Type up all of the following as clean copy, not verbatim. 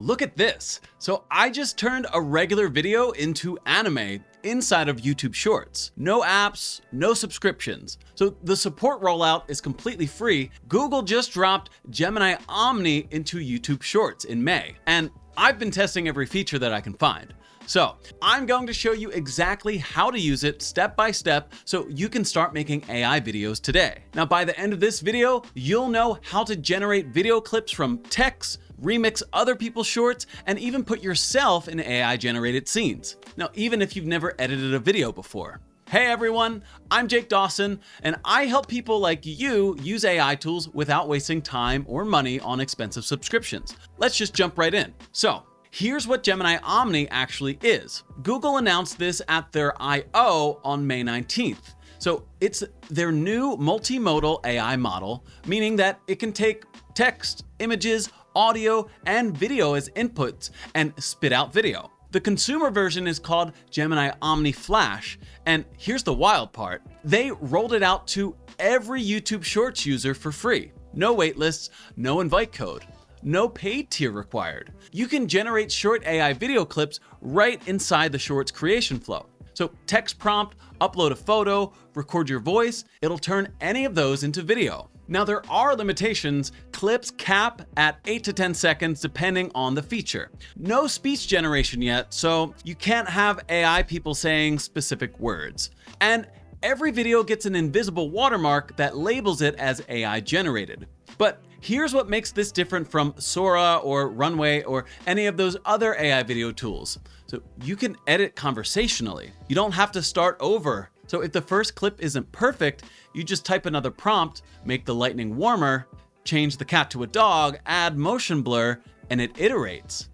Look at this. So I just turned a regular video into anime inside of YouTube Shorts. No apps, no subscriptions. So the support rollout is completely free. Google just dropped Gemini Omni into YouTube Shorts in May, and I've been testing every feature that I can find. So I'm going to show you exactly how to use it step by step so you can start making AI videos today. Now, by the end of this video, you'll know how to generate video clips from text, remix other people's shorts, and even put yourself in AI generated scenes. Now, even if you've never edited a video before. Hey everyone, I'm Jake Dawson, and I help people like you use AI tools without wasting time or money on expensive subscriptions. Let's just jump right in. So, here's what Gemini Omni actually is. Google announced this at their I/O on May 19th. So it's their new multimodal AI model, meaning that it can take text, images, audio, and video as inputs and spit out video. The consumer version is called Gemini Omni Flash, and here's the wild part. They rolled it out to every YouTube Shorts user for free. No waitlists, no invite code. No paid tier required. You can generate short AI video clips right inside the Shorts creation flow. So text prompt, upload a photo, record your voice, it'll turn any of those into video. Now there are limitations. Clips cap at 8 to 10 seconds depending on the feature. No speech generation yet, so you can't have AI people saying specific words. And every video gets an invisible watermark that labels it as AI generated. But here's what makes this different from Sora or Runway or any of those other AI video tools. So you can edit conversationally. You don't have to start over. So if the first clip isn't perfect, you just type another prompt, make the lightning warmer, change the cat to a dog, add motion blur, and it iterates.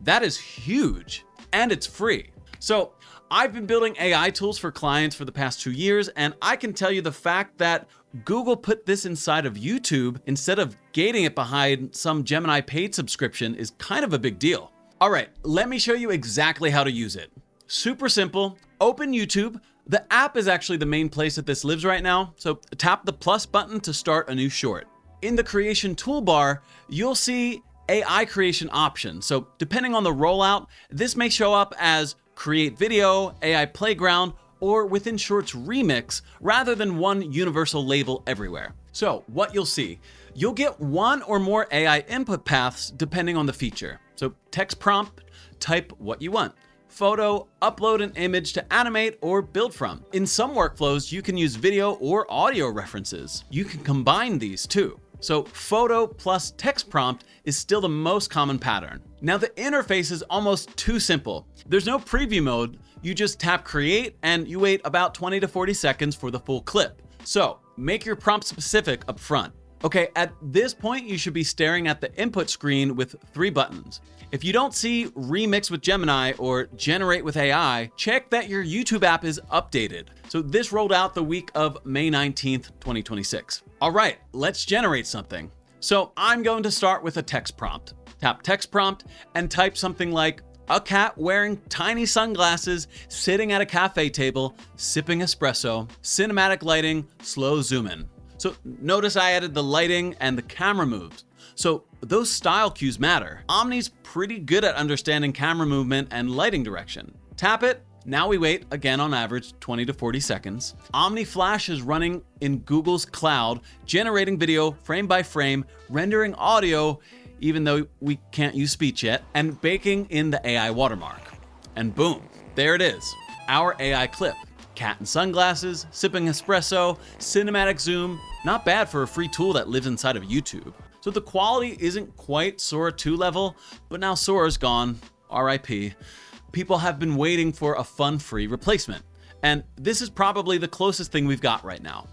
That is huge, and it's free. So I've been building AI tools for clients for the past 2 years, and I can tell you the fact that Google put this inside of YouTube instead of gating it behind some Gemini paid subscription is kind of a big deal. All right, let me show you exactly how to use it. Super simple. Open YouTube. The app is actually the main place that this lives right now, so tap the plus button to start a new short. In the creation toolbar, you'll see AI creation options. So depending on the rollout, this may show up as create video, AI playground, or within Shorts remix rather than one universal label everywhere. So what you'll see, you'll get one or more AI input paths depending on the feature. So text prompt, type what you want. Photo, upload an image to animate or build from. In some workflows, you can use video or audio references. You can combine these too. So photo plus text prompt is still the most common pattern. Now the interface is almost too simple. There's no preview mode. You just tap create and you wait about 20 to 40 seconds for the full clip. So make your prompt specific up front. Okay, at this point, you should be staring at the input screen with 3 buttons. If you don't see Remix with Gemini or Generate with AI, check that your YouTube app is updated. So this rolled out the week of May 19th, 2026. All right, let's generate something. So I'm going to start with a text prompt. Tap text prompt and type something like, a cat wearing tiny sunglasses, sitting at a cafe table, sipping espresso, cinematic lighting, slow zoom in. So notice I added the lighting and the camera moves. So those style cues matter. Omni's pretty good at understanding camera movement and lighting direction. Tap it. Now we wait, again on average, 20 to 40 seconds. Omni Flash is running in Google's cloud, generating video frame by frame, rendering audio, even though we can't use speech yet, and baking in the AI watermark. And boom, there it is, our AI clip. Cat in sunglasses, sipping espresso, cinematic zoom. Not bad for a free tool that lives inside of YouTube. So the quality isn't quite Sora 2 level, but now Sora's gone, RIP. People have been waiting for a fun free replacement. And this is probably the closest thing we've got right now.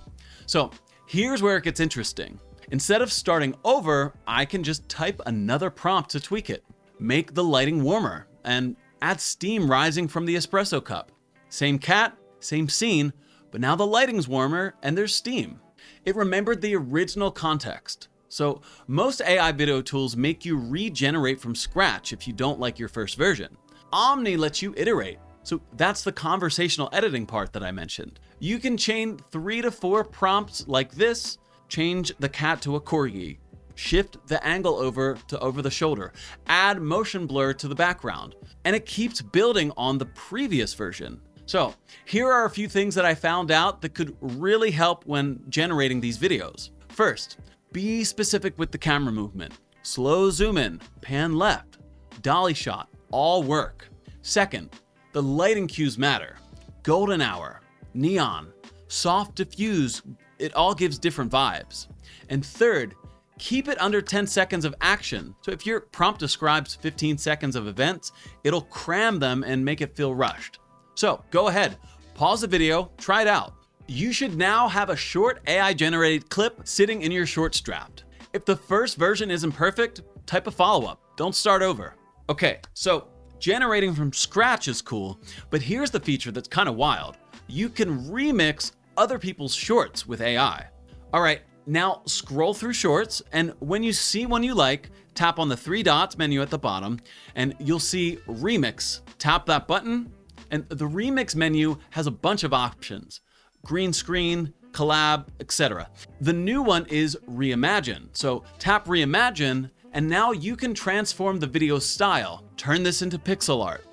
So here's where it gets interesting. Instead of starting over, I can just type another prompt to tweak it. Make the lighting warmer and add steam rising from the espresso cup. Same cat, same scene, but now the lighting's warmer and there's steam. It remembered the original context. So most AI video tools make you regenerate from scratch if you don't like your first version. Omni lets you iterate. So that's the conversational editing part that I mentioned. You can chain 3 to 4 prompts like this, change the cat to a corgi, shift the angle over the shoulder, add motion blur to the background, and it keeps building on the previous version. So here are a few things that I found out that could really help when generating these videos. First, be specific with the camera movement. Slow zoom in, pan left, dolly shot, all work. Second, the lighting cues matter. Golden hour, neon, soft diffuse, it all gives different vibes. And third, keep it under 10 seconds of action. So if your prompt describes 15 seconds of events, it'll cram them and make it feel rushed. So go ahead, pause the video, try it out. You should now have a short AI-generated clip sitting in your shorts draft. If the first version isn't perfect, type a follow-up. Don't start over. Okay, so generating from scratch is cool, but here's the feature that's kind of wild. You can remix other people's shorts with AI. All right, now scroll through shorts, and when you see one you like, tap on the 3 dots menu at the bottom, and you'll see Remix. Tap that button, and the Remix menu has a bunch of options. Green screen, collab, etc. The new one is Reimagine. So tap Reimagine, and now you can transform the video style. Turn this into pixel art.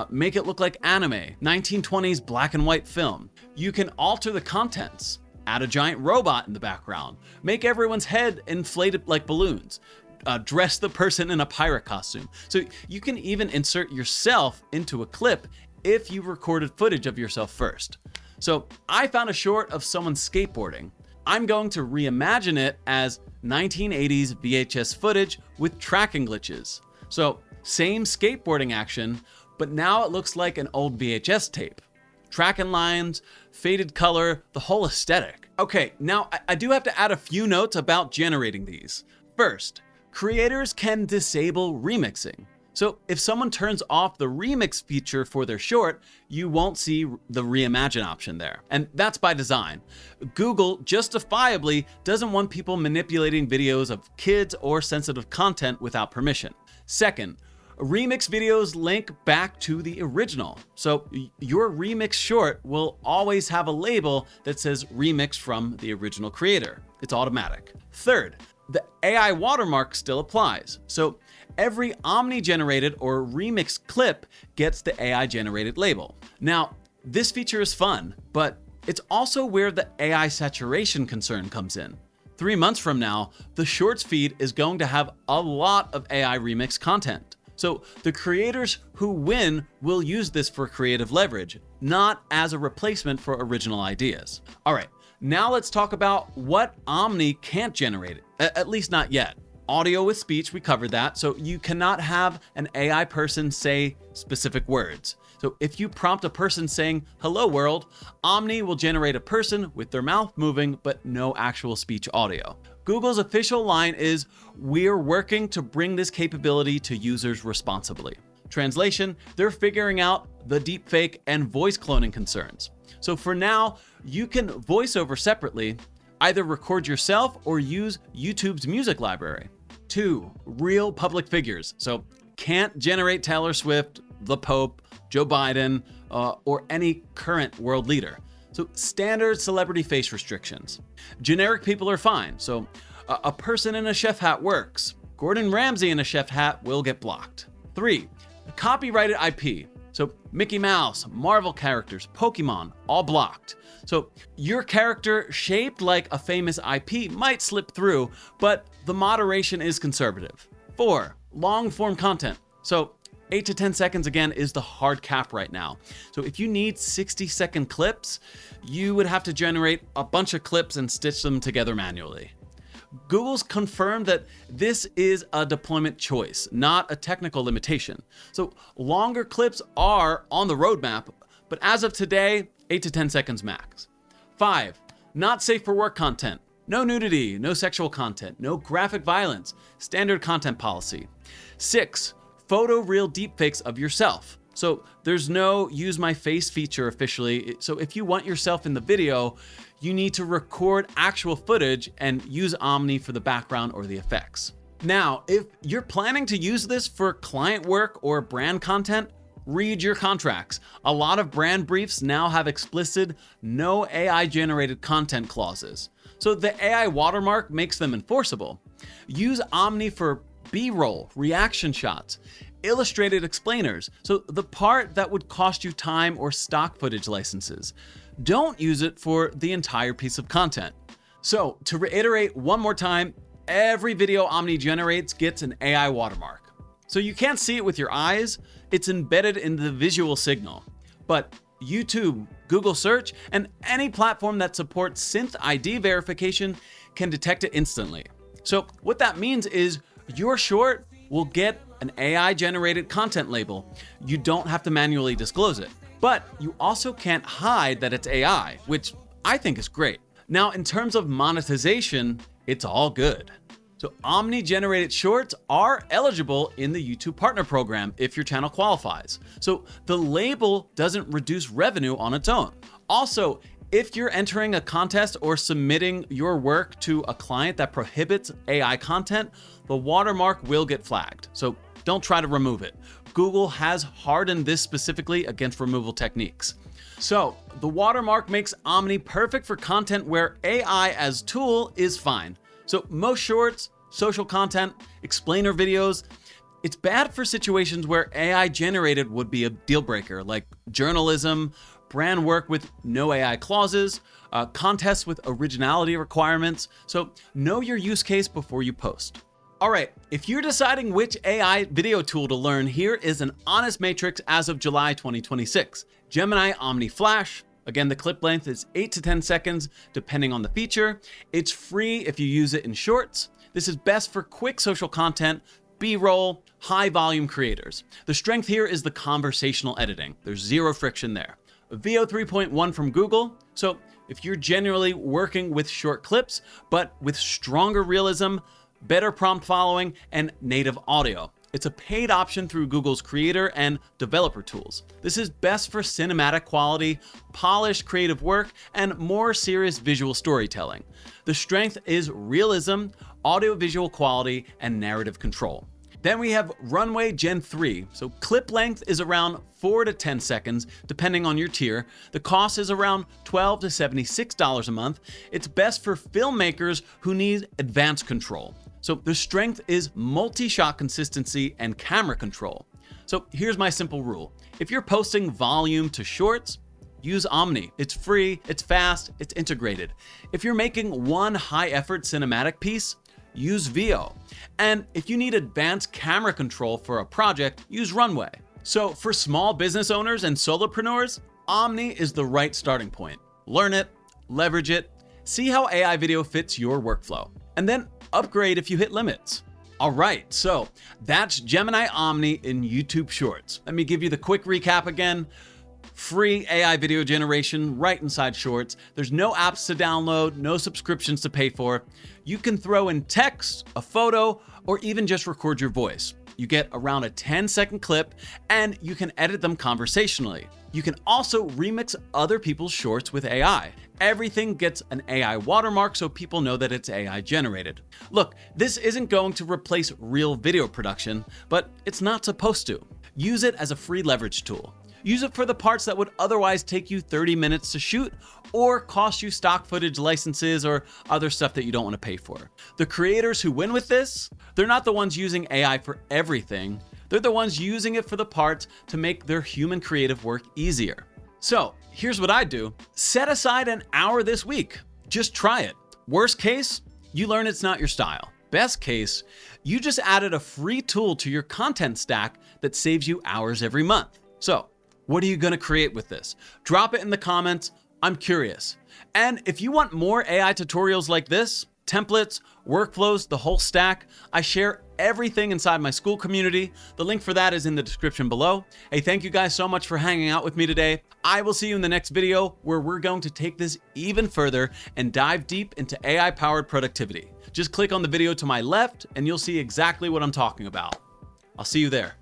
Make it look like anime, 1920s black and white film. You can alter the contents. Add a giant robot in the background. Make everyone's head inflated like balloons. Dress the person in a pirate costume. So you can even insert yourself into a clip if you recorded footage of yourself first. So I found a short of someone skateboarding. I'm going to reimagine it as 1980s VHS footage with tracking glitches. So same skateboarding action, but now it looks like an old VHS tape. Tracking lines, faded color, the whole aesthetic. Okay, now I do have to add a few notes about generating these. First, creators can disable remixing. So if someone turns off the remix feature for their short, you won't see the reimagine option there. And that's by design. Google justifiably doesn't want people manipulating videos of kids or sensitive content without permission. Second, remix videos link back to the original. So your remix short will always have a label that says remix from the original creator. It's automatic. Third, the AI watermark still applies. So every Omni-generated or remixed clip gets the AI-generated label. Now, this feature is fun, but it's also where the AI saturation concern comes in. 3 months from now, the Shorts feed is going to have a lot of AI remix content. So the creators who win will use this for creative leverage, not as a replacement for original ideas. All right, now let's talk about what Omni can't generate, at least not yet. Audio with speech, we covered that. So you cannot have an AI person say specific words. So if you prompt a person saying, "Hello world," Omni will generate a person with their mouth moving, but no actual speech audio. Google's official line is, "We're working to bring this capability to users responsibly." Translation, they're figuring out the deepfake and voice cloning concerns. So for now, you can voice over separately, either record yourself or use YouTube's music library. 2, real public figures. So can't generate Taylor Swift, the Pope, Joe Biden, or any current world leader. So standard celebrity face restrictions. Generic people are fine. So a person in a chef hat works. Gordon Ramsay in a chef hat will get blocked. 3, copyrighted IP. So Mickey Mouse, Marvel characters, Pokemon, all blocked. So your character shaped like a famous IP might slip through, but the moderation is conservative. 4, long form content. So 8 to 10 seconds again is the hard cap right now. So if you need 60-second clips, you would have to generate a bunch of clips and stitch them together manually. Google's confirmed that this is a deployment choice, not a technical limitation. So longer clips are on the roadmap, but as of today, 8 to 10 seconds max. 5, not safe for work content. No nudity, no sexual content, no graphic violence, standard content policy. 6, photoreal deepfakes of yourself. So there's no use my face feature officially. So if you want yourself in the video, you need to record actual footage and use Omni for the background or the effects. Now, if you're planning to use this for client work or brand content, read your contracts. A lot of brand briefs now have explicit no AI generated content clauses. So the AI watermark makes them enforceable. Use Omni for B-roll, reaction shots, illustrated explainers, so the part that would cost you time or stock footage licenses. Don't use it for the entire piece of content. So to reiterate one more time, every video Omni generates gets an AI watermark. So you can't see it with your eyes, it's embedded in the visual signal. But YouTube, Google search, and any platform that supports SynthID verification can detect it instantly. So what that means is your short will get an AI-generated content label. You don't have to manually disclose it. But you also can't hide that it's AI, which I think is great. Now, in terms of monetization, it's all good. So Omni-generated shorts are eligible in the YouTube Partner Program if your channel qualifies. So the label doesn't reduce revenue on its own. Also, if you're entering a contest or submitting your work to a client that prohibits AI content, the watermark will get flagged. So don't try to remove it. Google has hardened this specifically against removal techniques. So the watermark makes Omni perfect for content where AI as tool is fine. So most shorts, social content, explainer videos, it's bad for situations where AI generated would be a deal breaker, like journalism, brand work with no AI clauses, contests with originality requirements. So know your use case before you post. All right, if you're deciding which AI video tool to learn, here is an honest matrix as of July 2026. Gemini Omni Flash. Again, the clip length is 8 to 10 seconds, depending on the feature. It's free if you use it in shorts. This is best for quick social content, B-roll, high volume creators. The strength here is the conversational editing. There's zero friction there. VO 3.1 from Google. So if you're generally working with short clips, but with stronger realism, better prompt following, and native audio. It's a paid option through Google's creator and developer tools. This is best for cinematic quality, polished creative work, and more serious visual storytelling. The strength is realism, audio-visual quality, and narrative control. Then we have Runway Gen-3. So clip length is around 4 to 10 seconds, depending on your tier. The cost is around $12 to $76 a month. It's best for filmmakers who need advanced control. So the strength is multi-shot consistency and camera control. So here's my simple rule. If you're posting volume to shorts, use Omni. It's free, it's fast, it's integrated. If you're making one high-effort cinematic piece, use VO. And if you need advanced camera control for a project, use Runway. So for small business owners and solopreneurs, Omni is the right starting point. Learn it, leverage it, see how AI video fits your workflow, and then upgrade if you hit limits. All right, so that's Gemini Omni in YouTube Shorts. Let me give you the quick recap again. Free AI video generation right inside Shorts. There's no apps to download, no subscriptions to pay for. You can throw in text, a photo, or even just record your voice. You get around a 10-second clip, and you can edit them conversationally. You can also remix other people's shorts with AI. Everything gets an AI watermark so people know that it's AI generated. Look, this isn't going to replace real video production, but it's not supposed to. Use it as a free leverage tool. Use it for the parts that would otherwise take you 30 minutes to shoot or cost you stock footage licenses or other stuff that you don't want to pay for. The creators who win with this, they're not the ones using AI for everything. They're the ones using it for the parts to make their human creative work easier. So here's what I do. Set aside an hour this week. Just try it. Worst case, you learn it's not your style. Best case, you just added a free tool to your content stack that saves you hours every month. So what are you going to create with this? Drop it in the comments. I'm curious. And if you want more AI tutorials like this, templates, workflows, the whole stack, I share everything inside my school community. The link for that is in the description below. Hey, thank you guys so much for hanging out with me today. I will see you in the next video where we're going to take this even further and dive deep into AI-powered productivity. Just click on the video to my left and you'll see exactly what I'm talking about. I'll see you there.